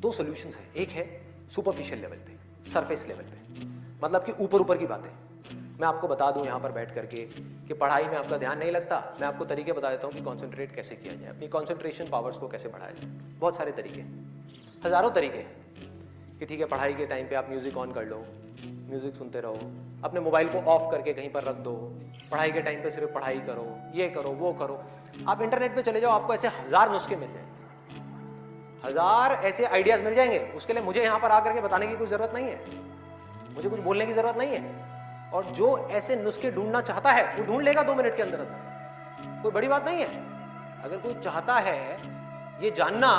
दो सॉल्यूशंस हैं, एक है सुपरफिशियल लेवल पे, सरफेस लेवल पे, मतलब कि ऊपर ऊपर की बातें। मैं आपको बता दूं यहाँ पर बैठ करके कि पढ़ाई में आपका ध्यान नहीं लगता, मैं आपको तरीके बता देता हूँ कि कॉन्सेंट्रेट कैसे किया जाए, अपनी कॉन्सेंट्रेशन पावर्स को कैसे बढ़ाया जाए। बहुत सारे तरीके, हजारों तरीके हैं कि ठीक है पढ़ाई के टाइम पे आप म्यूजिक ऑन कर लो, म्यूजिक सुनते रहो, अपने मोबाइल को ऑफ करके कहीं पर रख दो, पढ़ाई के टाइम पे सिर्फ पढ़ाई करो, ये करो वो करो। आप इंटरनेट पे चले जाओ, आपको ऐसे हजार नुस्खे मिल जाएंगे, हजार ऐसे आइडियाज मिल जाएंगे। उसके लिए मुझे यहाँ पर आकर के बताने की कोई जरूरत नहीं है, मुझे कुछ बोलने की जरूरत नहीं है। और जो ऐसे नुस्खे ढूंढना चाहता है वो ढूंढ लेगा 2 मिनट के अंदर अंदर, कोई बड़ी बात नहीं है। अगर कोई चाहता है ये जानना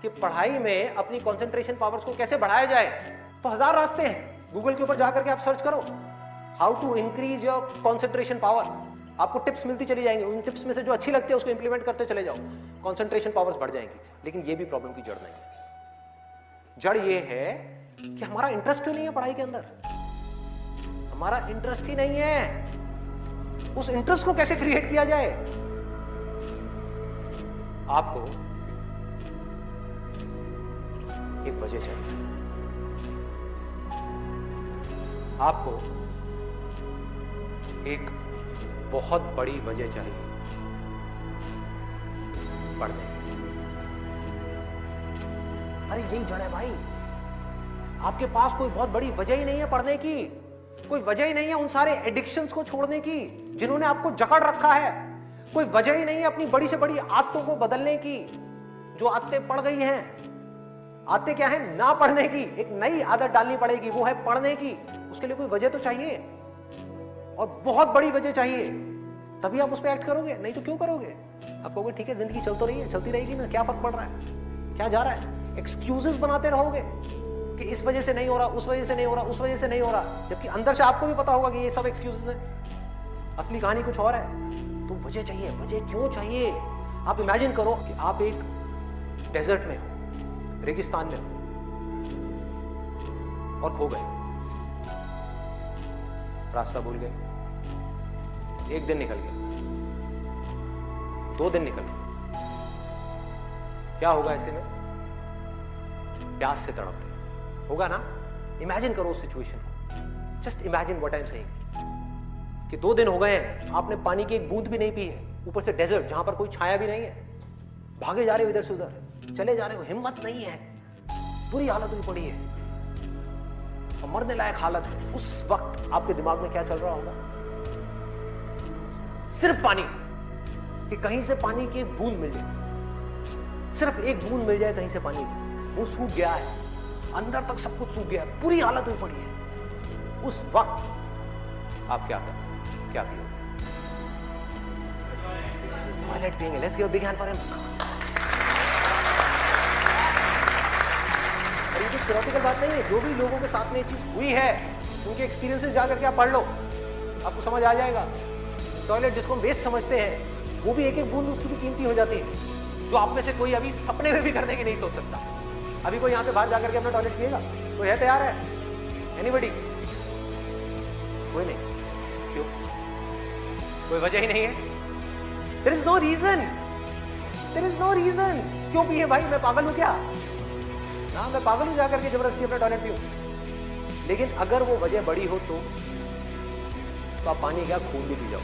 कि पढ़ाई में अपनी कंसंट्रेशन पावर्स को कैसे बढ़ाया जाए, तो हजार रास्ते हैं। गूगल के ऊपर जाकर के आप सर्च करो how to increase your concentration power, आपको टिप्स मिलती चली जाएंगी। उन टिप्स में से जो अच्छी लगती है उसको इंप्लीमेंट करते चले जाओ, कंसंट्रेशन पावर्स बढ़ जाएंगी। लेकिन ये भी प्रॉब्लम की जड़ नहीं है। जड़ ये है कि हमारा इंटरेस्ट क्यों नहीं है पढ़ाई के अंदर, हमारा इंटरेस्ट ही नहीं है। उस इंटरेस्ट को कैसे क्रिएट किया जाए? आपको एक वजह चाहिए, आपको एक बहुत बड़ी वजह चाहिए पढ़ने की। अरे यही जड़ है भाई, आपके पास कोई बहुत बड़ी वजह ही नहीं है पढ़ने की, कोई वजह ही नहीं है उन सारे एडिक्शंस को छोड़ने की जिन्होंने आपको जकड़ रखा है, कोई वजह ही नहीं है अपनी बड़ी से बड़ी आदतों को बदलने की जो आदतें पड़ गई हैं। आदतें क्या है? ना पढ़ने की, एक नई आदत डालनी पड़ेगी, वो है पढ़ने की। उसके लिए कोई वजह तो चाहिए और बहुत बड़ी वजह चाहिए, तभी आप उस पर एक्ट करोगे, नहीं तो क्यों करोगे? आप कहोगे ठीक है जिंदगी चल तो रही है, चलती रहेगी ना, क्या फर्क पड़ रहा है, क्या जा रहा है? एक्सक्यूजेस बनाते रहोगे कि इस वजह से नहीं हो रहा, उस वजह से नहीं हो रहा, उस वजह से नहीं हो रहा, जबकि अंदर से आपको भी पता होगा कि ये सब एक्सक्यूजेस हैं, असली कहानी कुछ और है। तो वजह चाहिए। वजह क्यों चाहिए? आप इमेजिन करो कि आप एक डेजर्ट में हो, रेगिस्तान में हो और खो गए, रास्ता भूल गए, 1 दिन निकल गया, 2 दिन निकल गए, क्या होगा ऐसे में? प्यास से तड़प रहे होगा ना? इमेजिन करो उस सिचुएशन को, just imagine what I am saying कि 2 दिन हो गए हैं, आपने पानी की एक बूंद भी नहीं पी है, ऊपर से डेजर्ट जहां पर कोई छाया भी नहीं है, भागे जा रहे हो इधर से उधर, चले जा रहे हो, हिम्मत नहीं है, बुरी हालत हुई पड़ी है और मरने लायक हालत है। उस वक्त आपके दिमाग में क्या चल रहा होगा? सिर्फ पानी, कि कहीं से पानी की एक बूंद मिल जाए, सिर्फ एक बूंद मिल जाए कहीं से पानी की। वो सूख गया है, अंदर तक सब कुछ सूख गया है, पूरी हालत हुई पड़ी है। उस वक्त आप क्या करें? क्या पियोगे? टॉयलेट पिएंगे। Let's give a big hand for him. ये कोई थ्योरेटिकल बात नहीं है, जो भी लोगों के साथ में ये चीज हुई है उनके एक्सपीरियंसेस जाकर के आप पढ़ लो, आपको समझ आ जाएगा। टॉयलेट जिसको हम वेस्ट समझते हैं, वो भी एक एक बूंद उसकी भी कीमती हो जाती है, जो आप में से कोई अभी सपने में भी करने की नहीं सोच सकता। अभी कोई यहां से बाहर जाकर के अपना टॉयलेट पिएगा? कोई है तैयार है? एनीबॉडी? कोई नहीं। क्यों? कोई वजह ही नहीं है। There is no reason, there is no reason. क्यों पिए भाई? मैं पागल हूं क्या? ना, मैं पागल हूं जाकर के जबरदस्ती अपना टॉयलेट पीऊं? लेकिन अगर वो वजह बड़ी हो तो आप पानी क्या खून भी पी जाओ।